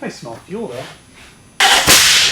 I smell fuel though.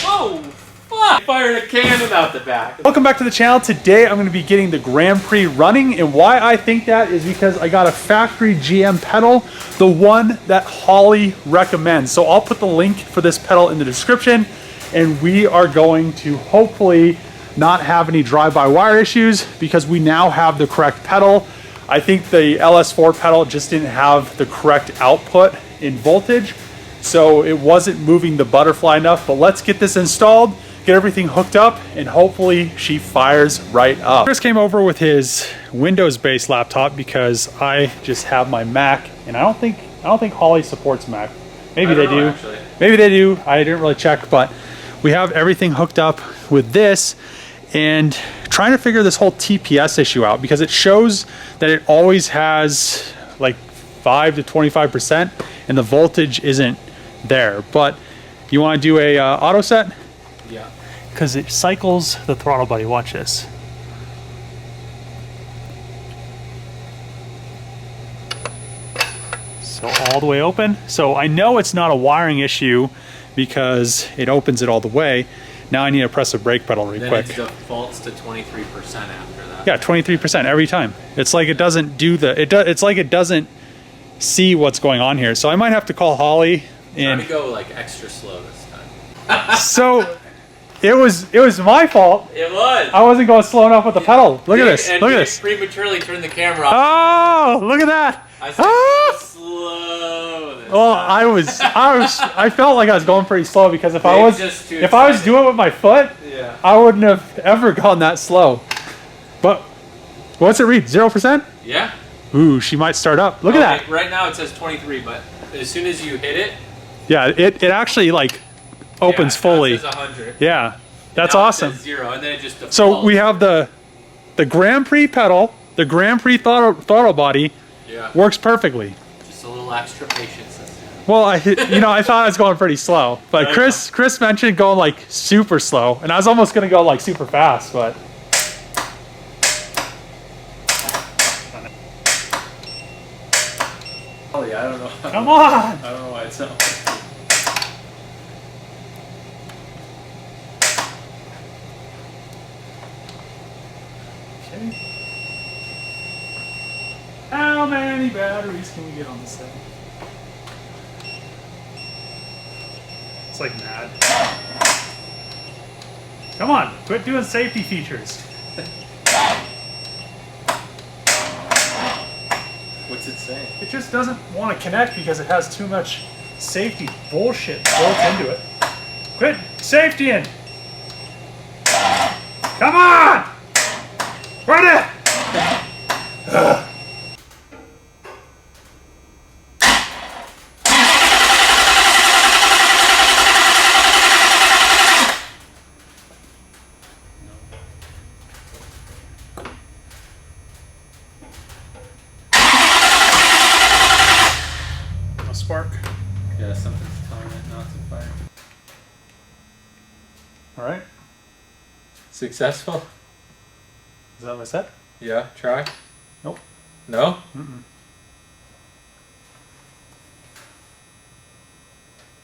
Whoa! Fuck! Fired a cannon out the back. Welcome back to the channel. Today I'm going to be getting the Grand Prix running, and why I think that is because I got a factory GM pedal, the one that Holley recommends. So I'll put the link for this pedal in the description, and we are going to hopefully not have any drive-by-wire issues because we now have the correct pedal. I think the LS4 pedal just didn't have the correct output in voltage, so it wasn't moving the butterfly enough. But let's get this installed, get everything hooked up, and hopefully she fires right up. Chris came over with his Windows-based laptop because I just have my Mac, and I don't think Holley supports Mac. Maybe they do. Actually. Maybe they do. I didn't really check, but we have everything hooked up with this, and trying to figure this whole TPS issue out because it shows that it always has like 5 to 25%, and the voltage isn't there. But you want to do a auto set? Yeah. Because it cycles the throttle body. Watch this. So all the way open. So I know it's not a wiring issue because it opens it all the way. Now I need to press the brake pedal really quick. It defaults to 23% after that. Yeah, 23% every time. It's like it doesn't do the it's like it doesn't see what's going on here. So I might have to call Holley and try to go like extra slow this time. So it was my fault. It was. I wasn't going slow enough with the pedal. Look at this. Look at this. Prematurely turned the camera off. Oh, look at that. I said slow. Well, I felt like I was going pretty slow because if I was doing it with my foot, yeah, I wouldn't have ever gone that slow. But what's it read? 0%? Yeah. Ooh, she might start up. Look at that. Right now it says 23, but as soon as you hit it, yeah, it actually like opens fully. It says 100. Yeah, that's now awesome. It says 0, and then it just defaults. So we have the Grand Prix pedal, the Grand Prix throttle body. Yeah. Works perfectly. Just a little extra patience. Well, I thought I was going pretty slow, but Chris mentioned going like super slow, and I was almost gonna go like super fast, but. Oh yeah, I don't know. Come on! I don't know why it's not. Okay. How many batteries can we get on this thing? It's like mad. Come on, quit doing safety features. What's it saying? It just doesn't want to connect because it has too much safety bullshit built into it. Quit safetying! Come on! Run it! Ugh. Spark. Yeah, something's telling it not to fire. All right. Successful? Is that what I said? Yeah, try. Nope. No? Mm-mm.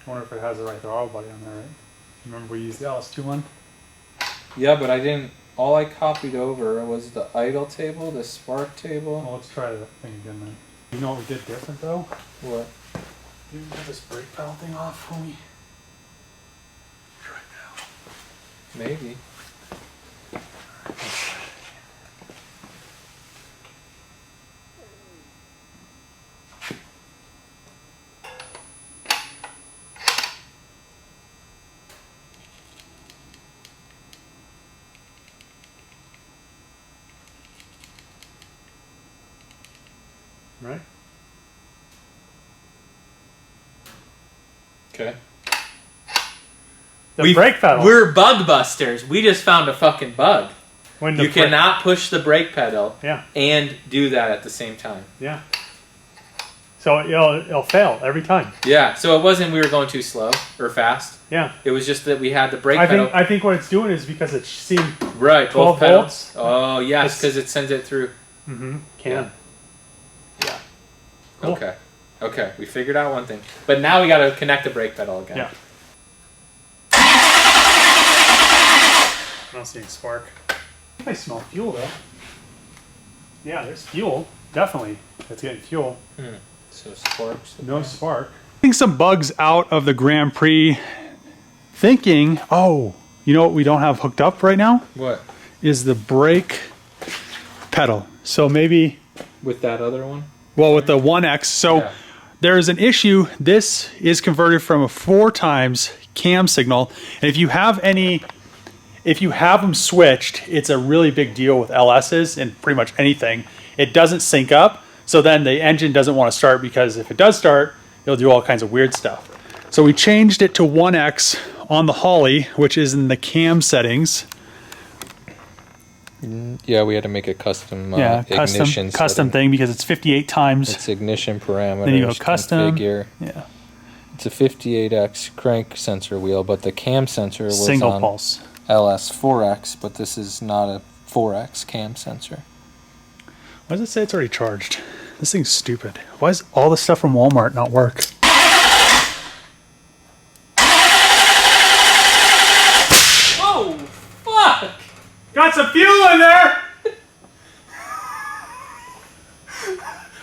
I wonder if it has the right throttle body on there, right? Remember we used the LS2 one? Yeah, but I didn't. All I copied over was the idle table, the spark table. Well, let's try the thing again then. You know what we did different though? What? You get this brake pedal thing off for me. Right now. Maybe. Right? Okay. The brake pedal. We're bug busters. We just found a fucking bug. When You cannot push the brake pedal and do that at the same time. Yeah. So it'll fail every time. Yeah, so it wasn't we were going too slow or fast. Yeah. It was just that we had the brake pedal. I think what it's doing is because it's seeing 12 volts. pedals. Oh, yes, because it sends it through. Mm-hmm. Yeah. Cool. Okay. Okay, we figured out one thing. But now we gotta connect the brake pedal again. Yeah. I don't see any spark. I think I smell fuel though. Yeah, there's fuel. Definitely. It's getting fuel. So sparks. No spark. Getting some bugs out of the Grand Prix. Thinking, oh, you know what we don't have hooked up right now? What? Is the brake pedal. So maybe... With that other one? Well, with the 1X. So yeah. There is an issue. This is converted from a 4x cam signal. And if you have them switched, it's a really big deal with LSs and pretty much anything. It doesn't sync up. So then the engine doesn't want to start, because if it does start, it'll do all kinds of weird stuff. So we changed it to 1X on the Holley, which is in the cam settings. Yeah, we had to make a custom ignition custom thing, because it's 58 times. It's ignition parameters. Then you go custom. Configure. Yeah. It's a 58X crank sensor wheel, but the cam sensor was single on pulse. LS4X, but this is not a 4X cam sensor. Why does it say it's already charged? This thing's stupid. Why does all the stuff from Walmart not work? Oh, fuck! Got some fuel in there!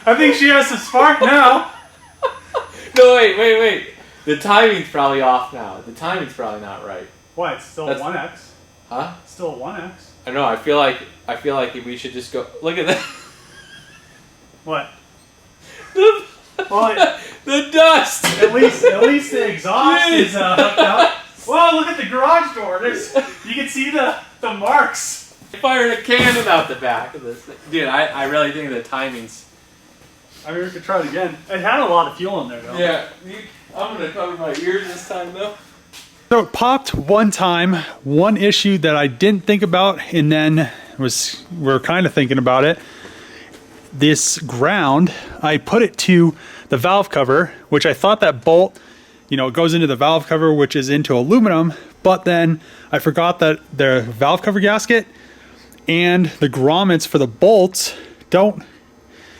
I think she has some spark now. No, wait. The timing's probably off now. The timing's probably not right. Why? It's still a 1X. Huh? It's still a 1X. I know. I feel like we should just go. Look at that. What? The dust. At least the exhaust is hooked up. Whoa! Look at the garage door. You can see the marks. Fired a cannon out the back of this thing. Dude, I really think the timing's... I mean, we could try it again. It had a lot of fuel in there, though. Yeah. I'm going to cover my ears this time, though. So it popped one time. One issue that I didn't think about, and then we're kind of thinking about it. This ground, I put it to the valve cover, which I thought that bolt, it goes into the valve cover, which is into aluminum, but then I forgot that the valve cover gasket and the grommets for the bolts don't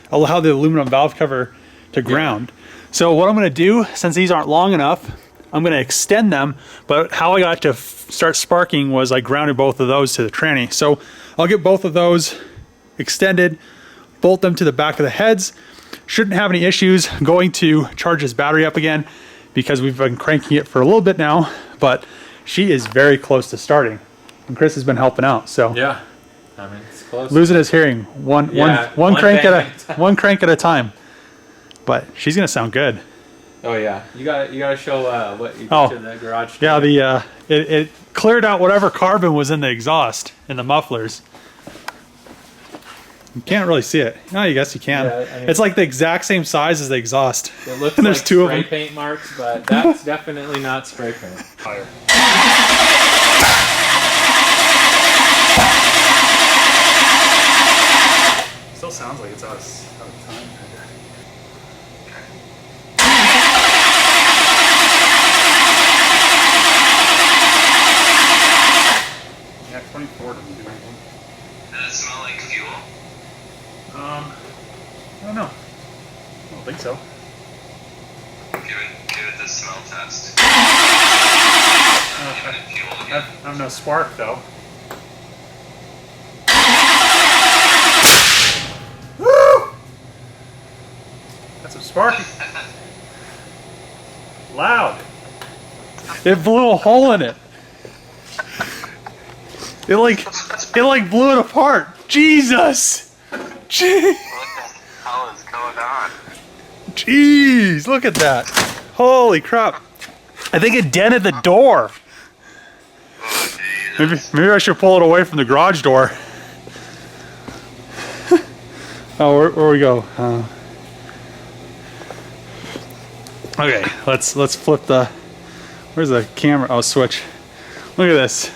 allow the aluminum valve cover to ground. So what I'm going to do, since these aren't long enough, I'm going to extend them, but how I got to start sparking was I grounded both of those to the tranny. So I'll get both of those extended, bolt them to the back of the heads. Shouldn't have any issues. Going to charge this battery up again, because we've been cranking it for a little bit now, but she is very close to starting. And Chris has been helping out, so. Yeah. I mean, it's close. Losing his hearing. One crank at a time. But she's gonna sound good. Oh yeah. You gotta show what you did to the garage door. Yeah, it cleared out whatever carbon was in the exhaust in the mufflers. You can't really see it. No, I guess you can. Yeah, I mean, it's like the exact same size as the exhaust. It looks and there's like two spray of them. paint marks, but that's definitely not spray paint. Fire. Still sounds like it's out of time. Yeah, 24 doesn't do anything. Does it smell like fuel? I don't know. I don't think so. Give it the smell test. I have no spark though. Woo! That's some spark. Loud. It blew a hole in it. It like blew it apart. Jesus. Jeez. What the hell is going on? Jeez, look at that. Holy crap. I think it dented the door. Oh, Jesus. Maybe I should pull it away from the garage door. Oh, where we go? Okay, let's flip the. Where's the camera? Oh, switch. Look at this.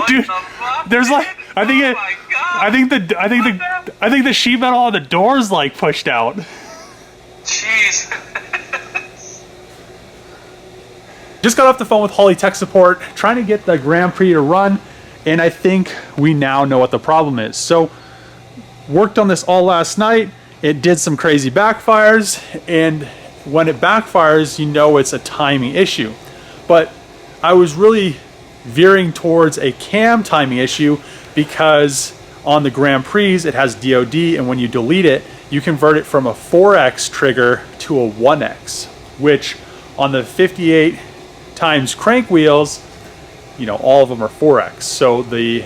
Dude, there's like I think the sheet metal on the door's like pushed out. Jeez. Just got off the phone with Holley Tech Support, trying to get the Grand Prix to run, and I think we now know what the problem is. So worked on this all last night. It did some crazy backfires, and when it backfires, you know it's a timing issue. But I was really veering towards a cam timing issue because on the Grand Prix it has DOD, and when you delete it, you convert it from a 4X trigger to a 1X, which on the 58 times crank wheels, you know, all of them are 4X. So the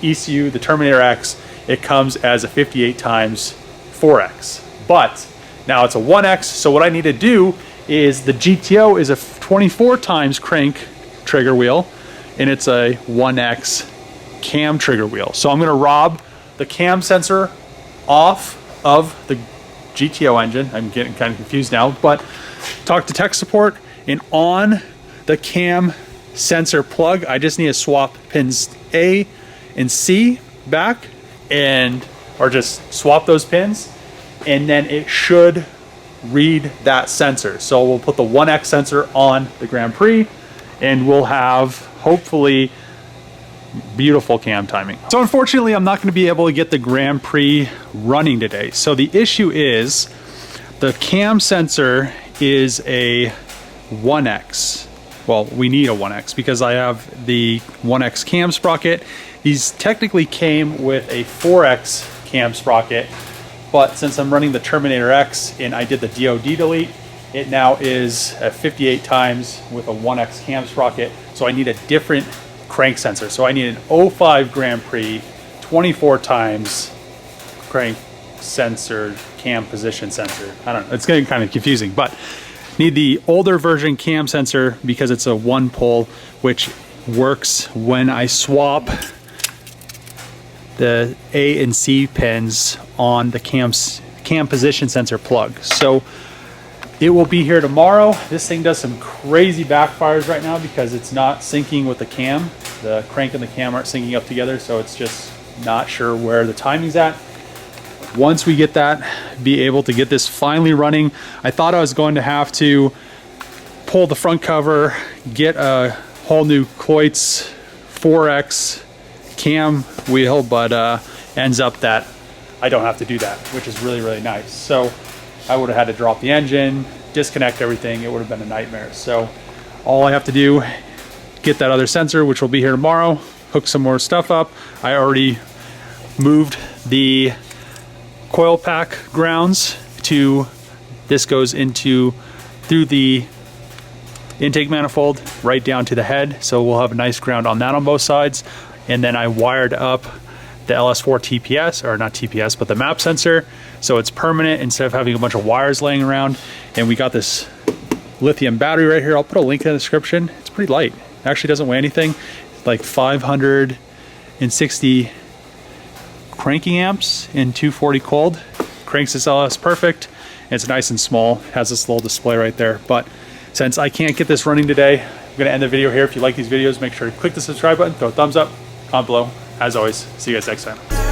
ECU, the Terminator X, it comes as a 58 times 4X. But now it's a 1X, so what I need to do is the GTO is a 24 times crank trigger wheel, and it's a 1X cam trigger wheel. So I'm gonna rob the cam sensor off of the GTO engine. I'm getting kind of confused now, but talk to tech support, and on the cam sensor plug, I just need to swap pins A and C back, or just swap those pins, and then it should read that sensor. So we'll put the 1X sensor on the Grand Prix, and we'll have hopefully beautiful cam timing. So unfortunately, I'm not going to be able to get the Grand Prix running today. So the issue is the cam sensor is a 1X. Well, we need a 1X because I have the 1X cam sprocket. These technically came with a 4X cam sprocket, but since I'm running the Terminator X and I did the DOD delete, it now is a 58 times with a 1X cam sprocket. So I need a different crank sensor. So I need an 05 Grand Prix 24 times crank sensor, cam position sensor. I don't know, it's getting kind of confusing, but need the older version cam sensor because it's a one pole, which works when I swap the A and C pins on the cam position sensor plug. So it will be here tomorrow. This thing does some crazy backfires right now because it's not syncing with the cam. The crank and the cam aren't syncing up together, so it's just not sure where the timing's at. Once we get that, be able to get this finally running. I thought I was going to have to pull the front cover, get a whole new Coits 4X cam wheel, but ends up that I don't have to do that, which is really, really nice. So I would have had to drop the engine, disconnect everything. It would have been a nightmare. So all I have to do, get that other sensor, which will be here tomorrow, hook some more stuff up. I already moved the coil pack grounds to, this goes into through the intake manifold right down to the head, so we'll have a nice ground on that on both sides. And then I wired up the LS4 TPS, or not TPS, but the map sensor, so it's permanent instead of having a bunch of wires laying around. And we got this lithium battery right here. I'll put a link in the description. It's pretty light, it actually doesn't weigh anything, like 560 cranking amps in 240 cold. Cranks this LS perfect. It's nice and small, has this little display right there. But since I can't get this running today, I'm gonna end the video here. If you like these videos, make sure to click the subscribe button, throw a thumbs up, comment below. As always, see you guys next time.